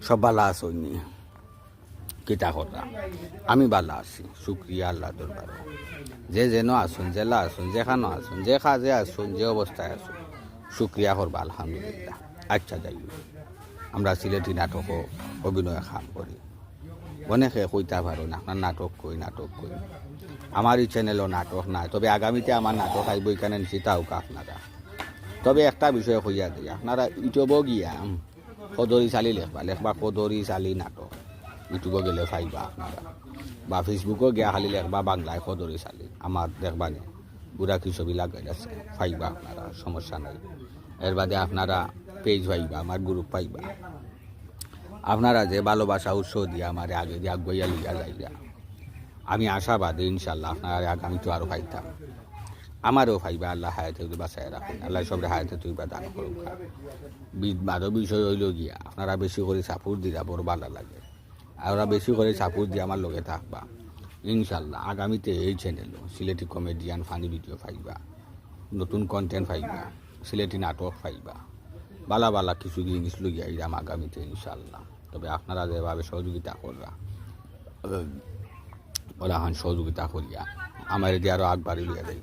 সব ভালো আসনি কিতা কথা আমি ভালো আছি শুক্রিয়া আল্লাহ দরবার যে যেন আসুন জেলা আসুন যেখানো আসুন যে কাজে আসুন যে অবস্থায় আসুন শুক্রিয়া করবা আলহামদুলিল্লাহ। আচ্ছা যাই হোক, আমরা সিলেটি নাটকও অভিনয় কাম করি অনেকে কইতা পারো না আপনার নাটক কই আমার এই চ্যানেলও নাটক নাই, তবে আগামীতে আমার নাটক আইব এখানে নিশ্চিত হোক আপনারা। তবে একটা বিষয় কইয়া দিই, আপনারা ইউটিউবও গিয়া কদরি চালি লেখবা কদরি চালি নাটক ইউটিউবে গেলে পাইবা আপনারা, বা ফেসবুকও গিয়া খালি লেখবা বাংলায় কদরি চালি আমার দেখবা নি বুড়া কি ছবি লাগাই আছে পাইবা আপনারা, সমস্যা নাই। এর বাদে আপনারা পেজ পাইবা, আমার গ্রুপ পাইবা। আপনারা যে ভালোবাসা উৎসাহ দিয়ে আমার আগে দিয়ে আগুয়া লিয়া যাইয়া আমি আশাবাদী ইনশাল্লাহ আপনারা আগামী তো আরও পাইতাম, আমারও পাইবা। আল্লাহ হায়াতে বাঁচায় রাখুন, আল্লাহ সবরে হায়াতে তুইবা দান করুক। আরও বিষয় হইল গিয়া আপনারা বেশি করে সাপোর্ট দিলা বড় ভালো লাগে, আর ওরা বেশি করে সাপোর্ট দিয়ে আমার লগে থাকবা ইনশাল্লাহ। আগামীতে এই channel Sylheti comedian funny video পাইবা, নতুন কন্টেন্ট পাইবা, সিলেটি নাটক পাইবা, বালা বালা কিছু জিনিস লইয়া আইলাম আগামীতে ইনশাল্লাহ। তবে আপনারা যেভাবে সহযোগিতা করবা ওরা সহযোগিতা করিয়া আমার এদিকে আরও আগবাড়ি লিয়া দেয়।